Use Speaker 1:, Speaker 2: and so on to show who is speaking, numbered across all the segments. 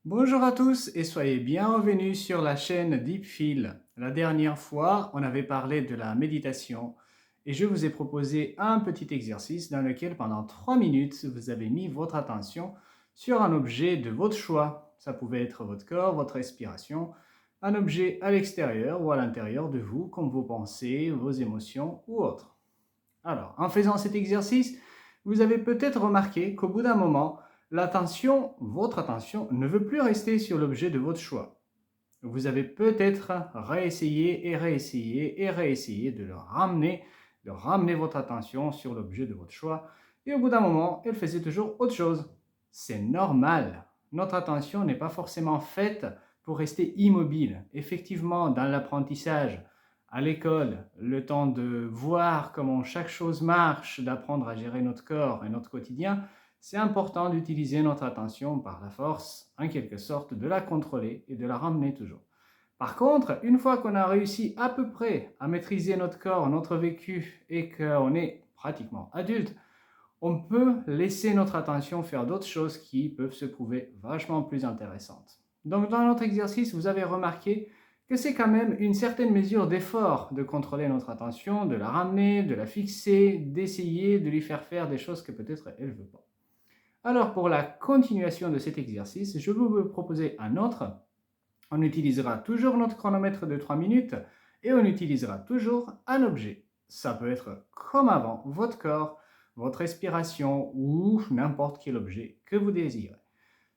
Speaker 1: Bonjour à tous et soyez bienvenus sur la chaîne DeepFeel. La dernière fois, on avait parlé de la méditation et je vous ai proposé un petit exercice dans lequel pendant 3 minutes, vous avez mis votre attention sur un objet de votre choix. Ça pouvait être votre corps, votre respiration, un objet à l'extérieur ou à l'intérieur de vous, comme vos pensées, vos émotions ou autres. Alors, en faisant cet exercice, vous avez peut-être remarqué qu'au bout d'un moment, votre attention ne veut plus rester sur l'objet de votre choix. Vous avez peut-être réessayé et réessayé et réessayé de ramener votre attention sur l'objet de votre choix, et au bout d'un moment, elle faisait toujours autre chose. C'est normal. Notre attention n'est pas forcément faite pour rester immobile. Effectivement, dans l'apprentissage, à l'école, le temps de voir comment chaque chose marche, d'apprendre à gérer notre corps et notre quotidien, c'est important d'utiliser notre attention par la force, en quelque sorte, de la contrôler et de la ramener toujours. Par contre, une fois qu'on a réussi à peu près à maîtriser notre corps, notre vécu et qu'on est pratiquement adulte, on peut laisser notre attention faire d'autres choses qui peuvent se trouver vachement plus intéressantes. Donc dans notre exercice, vous avez remarqué que c'est quand même une certaine mesure d'effort de contrôler notre attention, de la ramener, de la fixer, d'essayer de lui faire des choses que peut-être elle ne veut pas. Alors pour la continuation de cet exercice, je vais vous proposer un autre. On utilisera toujours notre chronomètre de 3 minutes et on utilisera toujours un objet. Ça peut être comme avant, votre corps, votre respiration ou n'importe quel objet que vous désirez.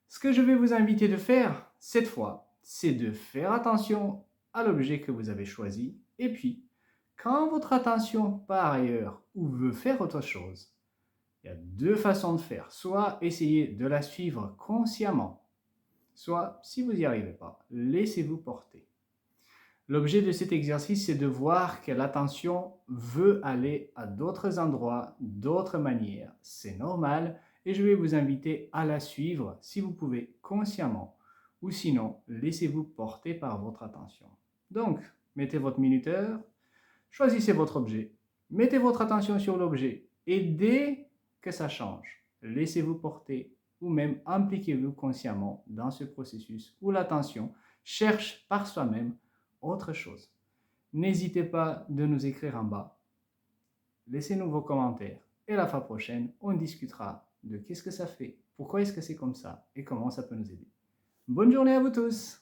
Speaker 1: Ce que je vais vous inviter de faire cette fois, c'est de faire attention à l'objet que vous avez choisi et puis, quand votre attention part ailleurs ou veut faire autre chose, il y a deux façons de faire. Soit essayer de la suivre consciemment, soit, si vous n'y arrivez pas, laissez-vous porter. L'objet de cet exercice, c'est de voir que l'attention veut aller à d'autres endroits, d'autres manières. C'est normal et je vais vous inviter à la suivre si vous pouvez consciemment ou sinon, laissez-vous porter par votre attention. Donc, mettez votre minuteur, choisissez votre objet, mettez votre attention sur l'objet et dès que ça change, laissez-vous porter ou même impliquez-vous consciemment dans ce processus où l'attention cherche par soi-même autre chose. N'hésitez pas de nous écrire en bas, laissez-nous vos commentaires et la fois prochaine, on discutera de qu'est-ce que ça fait, pourquoi est-ce que c'est comme ça et comment ça peut nous aider. Bonne journée à vous tous!